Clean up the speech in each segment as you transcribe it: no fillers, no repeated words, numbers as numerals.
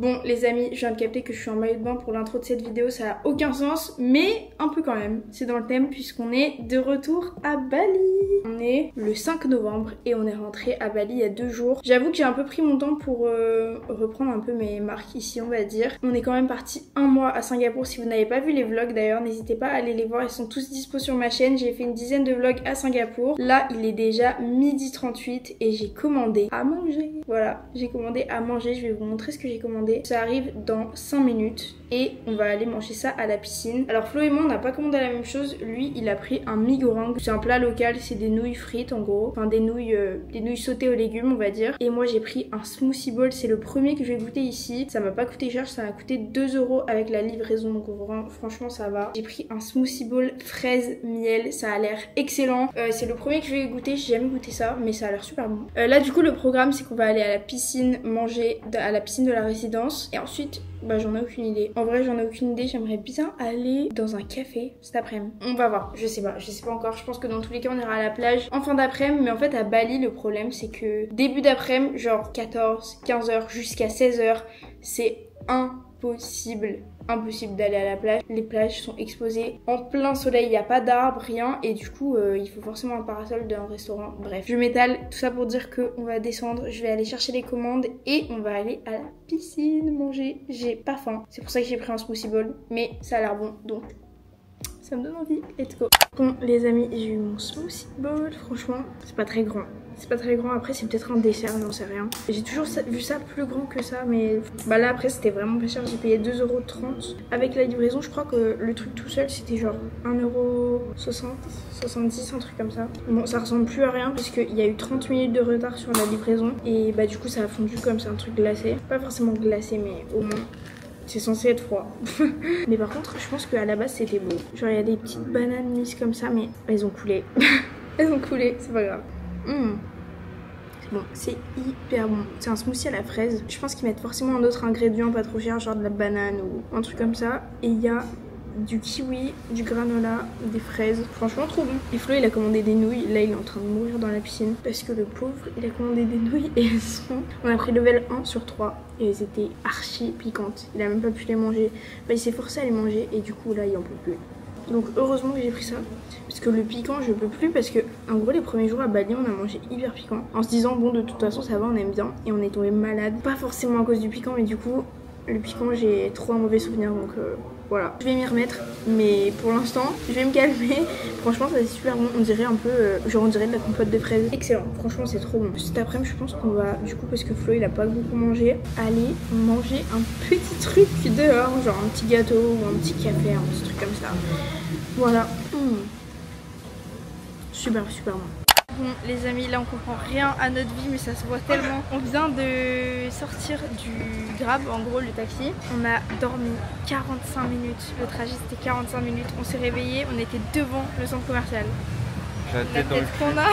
Bon les amis, je viens de capter que je suis en maillot de bain pour l'intro de cette vidéo, ça a aucun sens, mais un peu quand même. C'est dans le thème puisqu'on est de retour à Bali. On est le 5 novembre et on est rentré à Bali il y a 2 jours. J'avoue que j'ai un peu pris mon temps pour reprendre un peu mes marques ici, on va dire. On est quand même parti 1 mois à Singapour. Si vous n'avez pas vu les vlogs d'ailleurs, n'hésitez pas à aller les voir, ils sont tous dispo sur ma chaîne. J'ai fait une dizaine de vlogs à Singapour. Là il est déjà 12h38 et j'ai commandé à manger. Voilà, j'ai commandé à manger, je vais vous montrer ce que j'ai commandé. Ça arrive dans 5 minutes et on va aller manger ça à la piscine. Alors Flo et moi on n'a pas commandé la même chose. Lui il a pris un mee goreng, c'est un plat local, c'est des nouilles frites en gros, enfin des nouilles sautées aux légumes on va dire. Et moi j'ai pris un smoothie bowl, c'est le premier que je vais goûter ici. Ça m'a pas coûté cher, ça m'a coûté 2 € avec la livraison, donc franchement ça va. J'ai pris un smoothie bowl fraise miel, ça a l'air excellent. C'est le premier que je vais goûter, j'ai jamais goûté ça mais ça a l'air super bon. Là du coup le programme c'est qu'on va aller à la piscine manger à la piscine de la résidence et ensuite bah j'en ai aucune idée. En vrai j'en ai aucune idée, j'aimerais bien aller dans un café cet après-midi. On va voir, je sais pas encore. Je pense que dans tous les cas on ira à la plage en fin d'après-midi. Mais en fait à Bali le problème c'est que début d'après-midi, genre 14, 15h jusqu'à 16h, c'est impossible d'aller à la plage. Les plages sont exposées en plein soleil, il n'y a pas d'arbres, rien, et du coup il faut forcément un parasol d'un restaurant. Bref, je m'étale, tout ça pour dire qu'on va descendre, je vais aller chercher les commandes et on va aller à la piscine manger. J'ai pas faim, c'est pour ça que j'ai pris un smoothie bowl, mais ça a l'air bon donc ça me donne envie. Let's go. Bon les amis, j'ai eu mon smoothie bowl, franchement c'est pas très grand. C'est pas très grand, après c'est peut-être un dessert, j'en sais rien. J'ai toujours vu ça plus grand que ça, mais bah là après c'était vraiment pas cher, j'ai payé 2,30 € avec la livraison. Je crois que le truc tout seul c'était genre 1,60 €, 70, un truc comme ça. Bon ça ressemble plus à rien puisqu'il y a eu 30 minutes de retard sur la livraison et bah du coup ça a fondu comme c'est un truc glacé. Pas forcément glacé mais au moins c'est censé être froid. Mais par contre je pense qu'à la base c'était beau. Genre il y a des petites bananes mises comme ça mais elles ont coulé. Elles ont coulé, c'est pas grave. Bon, c'est hyper bon. C'est un smoothie à la fraise. Je pense qu'ils mettent forcément un autre ingrédient pas trop cher, genre de la banane ou un truc comme ça. Et il y a du kiwi, du granola, des fraises. Franchement trop bon. Et Flo il a commandé des nouilles. Là il est en train de mourir dans la piscine parce que le pauvre il a commandé des nouilles et elles sont... On a pris level 1 sur 3 et elles étaient archi piquantes. Il a même pas pu les manger. Bah, il s'est forcé à les manger et du coup là il en peut plus. Donc heureusement que j'ai pris ça, parce que le piquant je peux plus, parce que en gros les premiers jours à Bali on a mangé hyper piquant en se disant bon de toute façon ça va, on aime bien, et on est tombé malade, pas forcément à cause du piquant mais du coup le piquant j'ai trop un mauvais souvenir donc voilà. Je vais m'y remettre mais pour l'instant je vais me calmer. Franchement ça c'est super bon, on dirait un peu genre on dirait de la compote de fraises. Excellent, franchement c'est trop bon. Cet après-midi je pense qu'on va du coup, parce que Flo il a pas beaucoup mangé, aller manger un petit truc dehors, genre un petit gâteau ou un petit café, un petit truc comme ça. Voilà. Super bon. Bon les amis, là on comprend rien à notre vie mais ça se voit tellement. On vient de sortir du Grab, en gros le taxi. On a dormi 45 minutes, le trajet c'était 45 minutes. On s'est réveillé, on était devant le centre commercial. La tête qu'on a.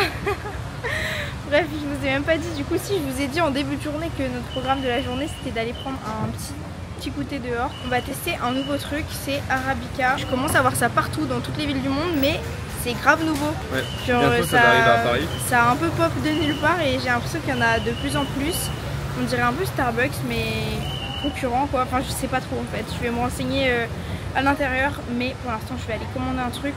Bref, je vous ai même pas dit, du coup si je vous ai dit en début de journée que notre programme de la journée c'était d'aller prendre un petit goûter dehors. On va tester un nouveau truc, c'est Arabica. Je commence à voir ça partout dans toutes les villes du monde mais c'est grave nouveau. Ouais, genre, ça arrive à Paris. Ça a un peu pop de nulle part et j'ai l'impression qu'il y en a de plus en plus. On dirait un peu Starbucks mais concurrent quoi. Enfin je sais pas trop en fait. Je vais me renseigner à l'intérieur mais pour l'instant je vais aller commander un truc.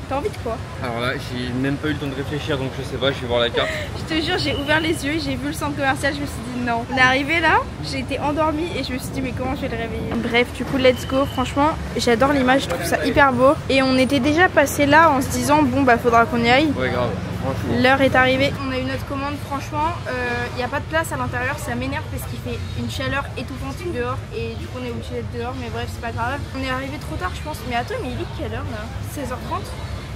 T'as envie de quoi? Alors là j'ai même pas eu le temps de réfléchir donc je sais pas, je vais voir la carte. Je te jure j'ai ouvert les yeux, j'ai vu le centre commercial, je me suis dit non. On est arrivé là, j'ai été endormie et je me suis dit mais comment je vais le réveiller. Bref du coup let's go, franchement j'adore l'image, je trouve ça hyper beau. Et on était déjà passé là en se disant bon bah faudra qu'on y aille. Ouais grave. L'heure est arrivée, on a eu notre commande, franchement il n'y a pas de place à l'intérieur, ça m'énerve parce qu'il fait une chaleur étouffante dehors et du coup on est obligé d'être dehors mais bref c'est pas grave. On est arrivé trop tard je pense, mais attends mais il est quelle heure là? 16h30?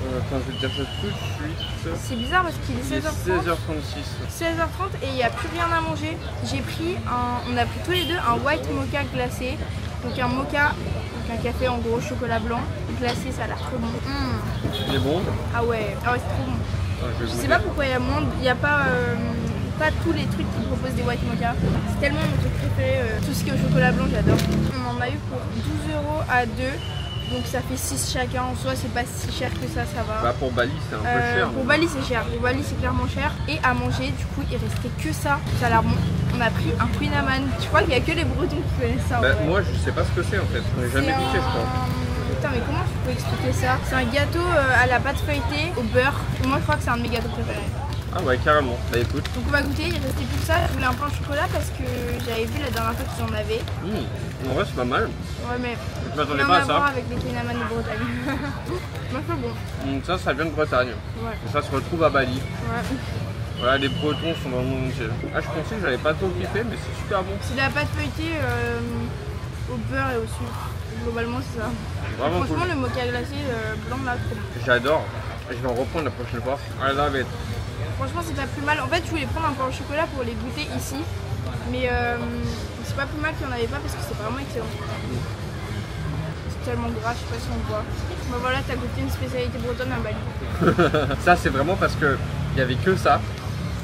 Attends, je vais te dire ça tout de suite. C'est bizarre parce qu'il est 16h30. 16h36. 16h30 et il n'y a plus rien à manger. J'ai pris on a pris tous les deux un white mocha glacé. Donc un mocha, donc un café en gros chocolat blanc glacé, ça a l'air trop bon. Il est bon? Ah ouais, c'est trop bon. Je sais pas pourquoi il y a pas tous les trucs qui proposent des white mocha. C'est tellement mon truc préféré, tout ce qui est au chocolat blanc j'adore. On en a eu pour 12 € à 2. Donc ça fait 6 chacun, en soi c'est pas si cher que ça va. Bah pour Bali c'est un peu cher. Pour Bali c'est cher, pour Bali c'est clairement cher. Et à manger du coup il restait que ça, ça a l'air bon. On a pris un Queen Amman. Je crois qu'il n'y a que les Bretons qui connaissent ça. Bah, moi je sais pas ce que c'est en fait. J'en ai jamais goûté je crois. Putain mais comment je peux expliquer ça? C'est un gâteau à la pâte feuilletée au beurre. Moi je crois que c'est un de mes gâteaux préférés. Ah ouais carrément, bah écoute. Donc on va goûter, il restait plus que ça. Je voulais un pain au chocolat parce que j'avais vu la dernière fois qu'ils en avaient. En vrai c'est pas mal. Ouais mais je m'attendais pas à ça. Avec les Queen Amman de Bretagne. Moi c'est bon. Ça vient de Bretagne. Ouais. Et ça se retrouve à Bali. Ouais. Voilà, les Bretons sont dans le monde entier. Ah je pensais que j'avais pas trop kiffé mais c'est super bon. C'est de la pâte feuilletée au beurre et au sucre. Globalement c'est ça. Vraiment franchement cool. le mocha glacé blanc là trop bon. J'adore. Je vais en reprendre la prochaine fois. I love it. Franchement c'est pas plus mal. En fait je voulais prendre un pain au chocolat pour les goûter ici. Mais c'est pas plus mal qu'il n'y en avait pas parce que c'est vraiment excellent. C'est tellement gras, je sais pas si on le voit. Bah voilà, t'as goûté une spécialité bretonne à Bali. Ça c'est vraiment parce que il y avait que ça.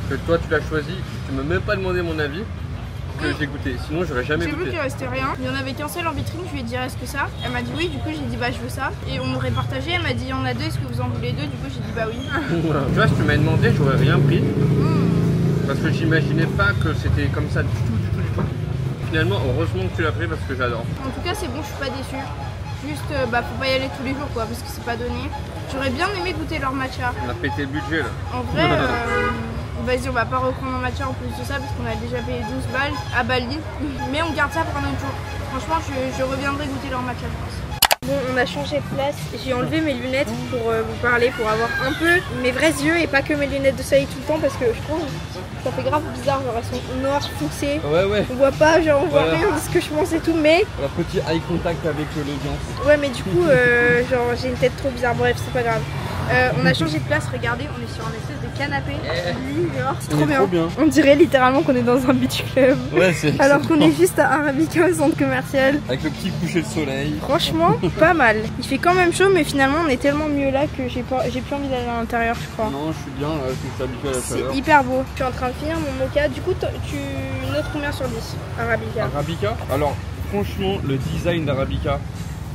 Que toi tu l'as choisi. Tu m'as même pas demandé mon avis. Que j'ai goûté, sinon j'aurais jamais goûté. J'ai vu qu'il restait rien, il y en avait qu'un seul en vitrine, je lui ai dit reste que ça. Elle m'a dit oui, du coup j'ai dit bah je veux ça. Et on aurait partagé, elle m'a dit il y en a deux, est-ce que vous en voulez deux? Du coup j'ai dit bah oui. Tu vois, si tu m'avais demandé, j'aurais rien pris. Parce que j'imaginais pas que c'était comme ça du tout. Finalement, heureusement que tu l'as pris parce que j'adore. En tout cas c'est bon, je suis pas déçue. Juste bah faut pas y aller tous les jours quoi, parce que c'est pas donné. J'aurais bien aimé goûter leur matcha. On a pété le budget là. En vrai, vas-y, on va pas reprendre un matcha en plus de ça parce qu'on a déjà payé 12 balles à Bali. Mais on garde ça pour un autre jour. Franchement, je reviendrai goûter leur matcha, je pense. Bon, on a changé de place. J'ai enlevé mes lunettes pour vous parler, pour avoir un peu mes vrais yeux et pas que mes lunettes de soleil tout le temps parce que je trouve que ça fait grave bizarre. Genre, elles sont noires foncées. Ouais. On voit pas, genre, on voit rien de ce que je pense et tout, mais. Un petit eye contact avec l'audience. Ouais, mais du coup, genre, j'ai une tête trop bizarre. Bref, c'est pas grave. On a changé de place, regardez, on est sur un espèce de canapé. C'est trop bien. On dirait littéralement qu'on est dans un beach club. Ouais, c'est alors qu'on est juste à Arabica au centre commercial. Avec le petit coucher de soleil. Franchement, pas mal. Il fait quand même chaud, mais finalement on est tellement mieux là que j'ai plus envie d'aller à l'intérieur, je crois. Non, je suis bien là, je suis habitué à la chaleur. C'est hyper beau. Je suis en train de finir mon mocha. Du coup, tu notes combien sur 10 Arabica? Arabica? Alors, franchement, le design d'Arabica,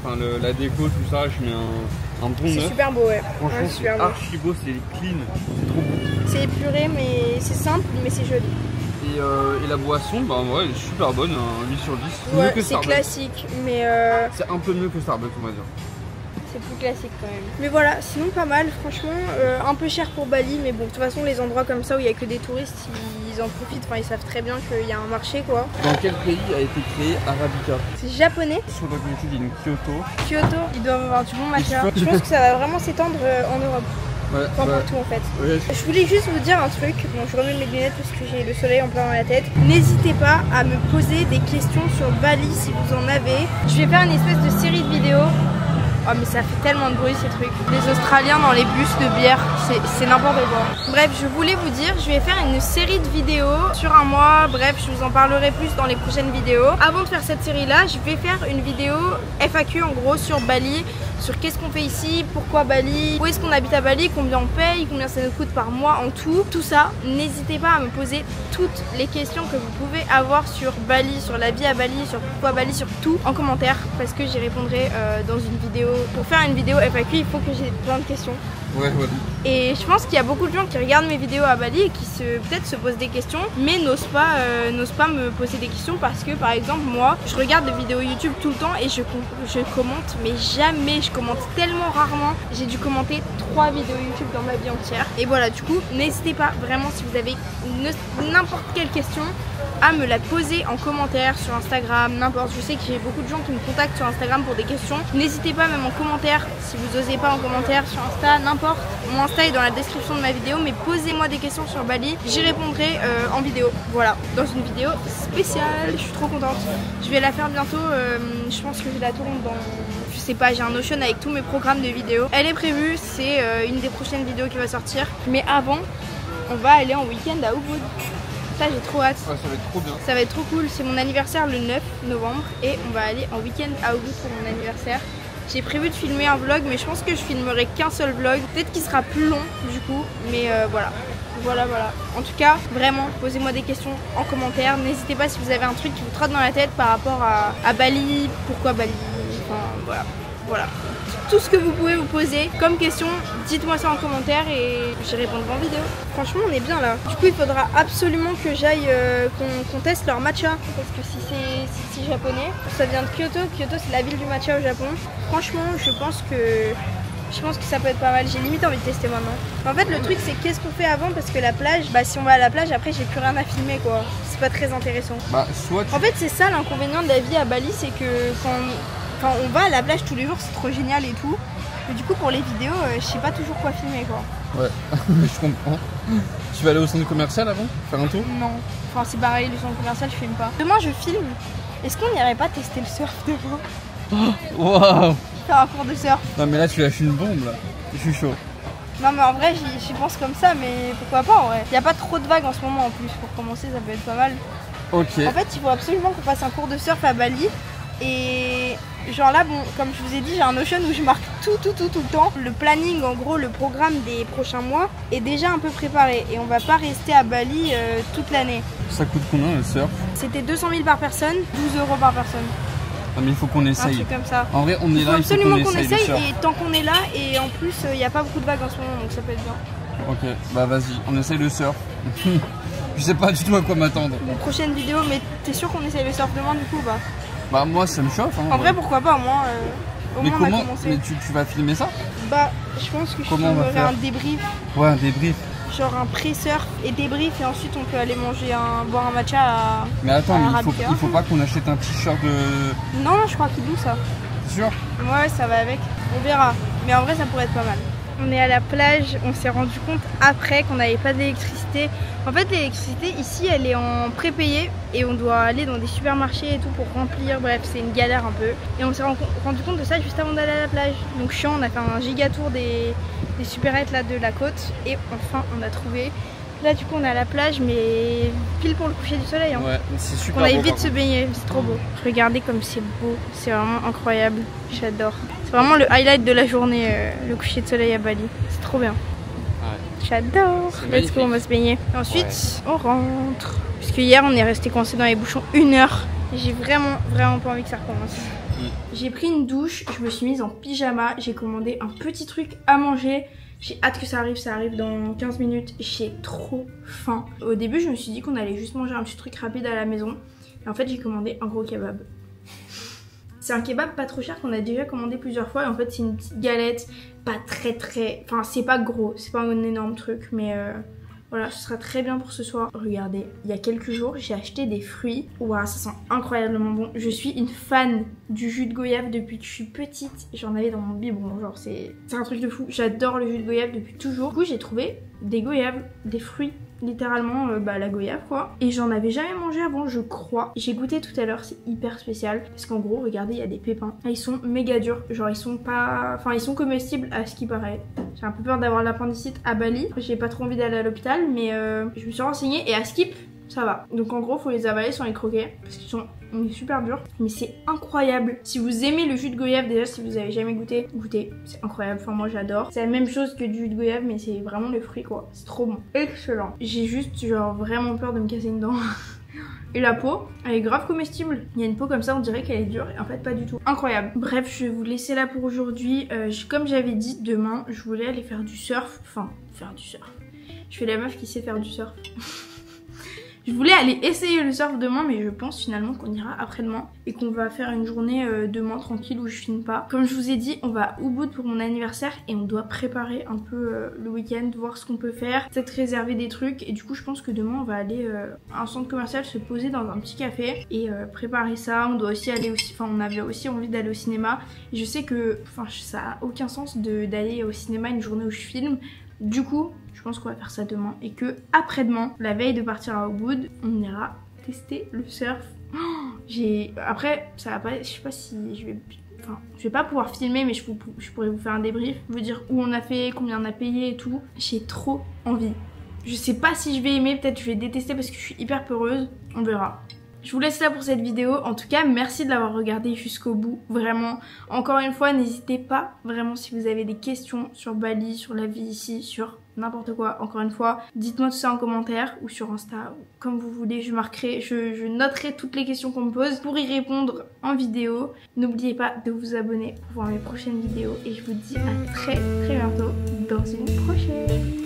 enfin la déco, tout ça, je mets un bon 9. C'est super beau, ouais. Franchement, c'est archi beau, c'est clean, c'est trop beau. C'est épuré, mais c'est simple, mais c'est joli. Et la boisson, bah ouais, elle est super bonne, un 8 sur 10. Ouais, c'est classique, mais c'est un peu mieux que Starbucks, on va dire. C'est plus classique quand même. Mais voilà, sinon pas mal, franchement. Un peu cher pour Bali, mais bon, de toute façon, les endroits comme ça où il n'y a que des touristes, ils en profitent. Enfin, ils savent très bien qu'il y a un marché, quoi. Dans quel pays a été créé Arabica? C'est japonais. Sur notre YouTube, il y a une Kyoto. Kyoto, ils doivent avoir du bon matcha. Je pense que ça va vraiment s'étendre en Europe. Ouais, enfin, partout en fait. Ouais. Je voulais juste vous dire un truc. Bon, je remets mes lunettes parce que j'ai le soleil en plein dans la tête. N'hésitez pas à me poser des questions sur Bali si vous en avez. Je vais faire une espèce de série de vidéos. Oh mais ça fait tellement de bruit ces trucs. Les Australiens dans les bus de bière, c'est n'importe quoi. Bref, je voulais vous dire, je vais faire une série de vidéos sur un mois. Bref, je vous en parlerai plus dans les prochaines vidéos. Avant de faire cette série là, je vais faire une vidéo FAQ en gros sur Bali. Sur qu'est-ce qu'on fait ici, pourquoi Bali, où est-ce qu'on habite à Bali, combien on paye, combien ça nous coûte par mois en tout. Tout ça, n'hésitez pas à me poser toutes les questions que vous pouvez avoir sur Bali, sur la vie à Bali, sur pourquoi Bali, sur tout en commentaire. Parce que j'y répondrai dans une vidéo. Pour faire une vidéo FAQ, il faut que j'ai plein de questions. Ouais. Et je pense qu'il y a beaucoup de gens qui regardent mes vidéos à Bali et qui peut-être se posent des questions, mais n'osent pas me poser des questions parce que par exemple moi, je regarde des vidéos YouTube tout le temps et je commente, mais jamais, je commente tellement rarement. J'ai dû commenter 3 vidéos YouTube dans ma vie entière. Et voilà, du coup, n'hésitez pas vraiment si vous avez n'importe quelle question à me la poser en commentaire sur Instagram, n'importe. Je sais que j'ai beaucoup de gens qui me contactent sur Instagram pour des questions. N'hésitez pas même en commentaire, si vous n'osez pas en commentaire sur Insta, n'importe. Mon Insta est dans la description de ma vidéo, mais posez-moi des questions sur Bali, j'y répondrai en vidéo. Voilà, dans une vidéo spéciale, je suis trop contente. Je vais la faire bientôt, je pense que je la tourne dans... Je sais pas, j'ai un Notion avec tous mes programmes de vidéos. Elle est prévue, c'est une des prochaines vidéos qui va sortir. Mais avant, on va aller en week-end à Ubud. Ça j'ai trop hâte. Ouais, ça va être trop bien. Ça va être trop cool, c'est mon anniversaire le 9 novembre et on va aller en week-end à Ubud pour mon anniversaire. J'ai prévu de filmer un vlog mais je pense que je filmerai qu'un seul vlog. Peut-être qu'il sera plus long du coup, mais voilà. Voilà. En tout cas, vraiment, posez-moi des questions en commentaire. N'hésitez pas si vous avez un truc qui vous trotte dans la tête par rapport à Bali, pourquoi Bali, enfin voilà. Voilà. Tout ce que vous pouvez vous poser comme question, dites-moi ça en commentaire et j'y répondrai en vidéo. Franchement, on est bien là. Du coup, il faudra absolument que j'aille, qu'on teste leur matcha. Parce que si c'est japonais, ça vient de Kyoto. Kyoto, c'est la ville du matcha au Japon. Franchement, je pense que ça peut être pas mal. J'ai limite envie de tester maintenant. En fait, le truc, c'est qu'est-ce qu'on fait avant? Parce que la plage, bah si on va à la plage, après, j'ai plus rien à filmer, quoi. C'est pas très intéressant. Bah, soit tu... En fait, c'est ça l'inconvénient de la vie à Bali, c'est que quand on va à la plage tous les jours, c'est trop génial et tout. Mais du coup, pour les vidéos, je sais pas toujours quoi filmer, quoi. Ouais, je comprends. Tu vas aller au centre commercial avant? Faire un tour? Non. Enfin, c'est pareil, le centre commercial, je filme pas. Demain, je filme. Est-ce qu'on n'irait pas tester le surf demain? Waouh! Faire un cours de surf. Non, mais là, tu lâches une bombe, là. Je suis chaud. Non, mais en vrai, j'y pense comme ça, mais pourquoi pas, en vrai. Il y a pas trop de vagues en ce moment, en plus. Pour commencer, ça peut être pas mal. Ok. En fait, il faut absolument qu'on fasse un cours de surf à Bali. Et genre là, bon, comme je vous ai dit, j'ai un Notion où je marque tout le temps. Le planning, en gros, le programme des prochains mois est déjà un peu préparé. Et on va pas rester à Bali toute l'année. Ça coûte combien le surf? C'était 200 000 par personne, 12 € par personne. Ah, mais il faut qu'on essaye. Un truc comme ça. En vrai, on est là, il faut absolument qu'on essaye. Et tant qu'on est là, et en plus, il n'y a pas beaucoup de vagues en ce moment, donc ça peut être bien. Ok, bah vas-y, on essaye le surf. Je sais pas du tout à quoi m'attendre. Une prochaine vidéo, mais t'es sûr qu'on essaye le surf demain du coup ou pas? Bah moi ça me chauffe. Hein, en vrai, pourquoi pas, moi au mais moins comment on a commencé. Mais tu vas filmer ça? Bah, je pense que je filmerai un débrief. Ouais, un débrief. Genre un pré-surf et débrief, et ensuite on peut aller manger boire un matcha à. Mais attends, à il faut pas qu'on achète un t-shirt de. Non, je crois qu'il loue ça. C'est sûr? Ouais, ça va avec. On verra. Mais en vrai, ça pourrait être pas mal. On est à la plage, on s'est rendu compte après qu'on n'avait pas d'électricité. En fait, l'électricité ici, elle est en prépayé et on doit aller dans des supermarchés et tout pour remplir. Bref, c'est une galère un peu. Et on s'est rendu compte de ça juste avant d'aller à la plage. Donc chiant, on a fait un giga tour des supérettes là de la côte et enfin on a trouvé. Là du coup on est à la plage mais pile pour le coucher du soleil. Hein. Ouais, c'est super. On a vite se baigner, c'est trop beau. Regardez comme c'est beau, c'est vraiment incroyable. J'adore. C'est vraiment le highlight de la journée, le coucher de soleil à Bali. C'est trop bien. Ouais. J'adore. Let's go, on va se baigner. Et ensuite, on rentre. Puisque hier on est resté coincé dans les bouchons 1 heure. J'ai vraiment pas envie que ça recommence. J'ai pris une douche, je me suis mise en pyjama, j'ai commandé un petit truc à manger. J'ai hâte que ça arrive dans 15 minutes. J'ai trop faim. Au début, je me suis dit qu'on allait juste manger un petit truc rapide à la maison. Et en fait, j'ai commandé un gros kebab. C'est un kebab pas trop cher qu'on a déjà commandé plusieurs fois. Et en fait, c'est une petite galette, pas très... Enfin, c'est pas gros, c'est pas un énorme truc, mais... Voilà, ce sera très bien pour ce soir. Regardez, il y a quelques jours, j'ai acheté des fruits. Waouh, ça sent incroyablement bon. Je suis une fan du jus de goyave depuis que je suis petite. J'en avais dans mon biberon, genre c'est un truc de fou. J'adore le jus de goyave depuis toujours. Du coup, j'ai trouvé des goyaves, des fruits. Littéralement la goyave quoi. Et j'en avais jamais mangé avant, je crois. J'ai goûté tout à l'heure, c'est hyper spécial. Parce qu'en gros, regardez, il y a des pépins. Et ils sont méga durs. Genre ils sont pas... Enfin ils sont comestibles à ce qui paraît. J'ai un peu peur d'avoir l'appendicite à Bali. J'ai pas trop envie d'aller à l'hôpital, mais je me suis renseignée et à Skip, ça va. Donc en gros, faut les avaler sans les croquer. Parce qu'ils sont super durs. Mais c'est incroyable. Si vous aimez le jus de goyave, déjà si vous avez jamais goûté, goûtez. C'est incroyable. Enfin moi j'adore. C'est la même chose que du jus de goyave, mais c'est vraiment le fruit quoi. C'est trop bon. Excellent. J'ai juste genre vraiment peur de me casser une dent. Et la peau, elle est grave comestible. Il y a une peau comme ça, on dirait qu'elle est dure. Et en fait, pas du tout. Incroyable. Bref, je vais vous laisser là pour aujourd'hui. Comme j'avais dit, demain, je voulais aller faire du surf. Enfin, faire du surf. Je fais la meuf qui sait faire du surf. Je voulais aller essayer le surf demain, mais je pense finalement qu'on ira après-demain et qu'on va faire une journée demain tranquille où je filme pas. Comme je vous ai dit, on va à Ubud pour mon anniversaire et on doit préparer un peu le week-end, voir ce qu'on peut faire, peut-être réserver des trucs. Et du coup, je pense que demain, on va aller à un centre commercial, se poser dans un petit café et préparer ça. On doit aussi aller on avait aussi envie d'aller au cinéma. Et je sais que, ça a aucun sens d'aller au cinéma une journée où je filme. Du coup, je pense qu'on va faire ça demain et que après-demain, la veille de partir à Ubud, on ira tester le surf. Après, ça va pas, je sais pas si je vais pas pouvoir filmer, mais je pourrais vous faire un débrief, vous dire où on a fait, combien on a payé et tout. J'ai trop envie. Je sais pas si je vais aimer, peut-être je vais détester parce que je suis hyper peureuse. On verra. Je vous laisse là pour cette vidéo. En tout cas, merci de l'avoir regardé jusqu'au bout. Vraiment, encore une fois, n'hésitez pas. Vraiment, si vous avez des questions sur Bali, sur la vie ici, sur n'importe quoi. Encore une fois, dites-moi tout ça en commentaire ou sur Insta, ou comme vous voulez. Je marquerai, je noterai toutes les questions qu'on me pose pour y répondre en vidéo. N'oubliez pas de vous abonner pour voir mes prochaines vidéos et je vous dis à très bientôt dans une prochaine.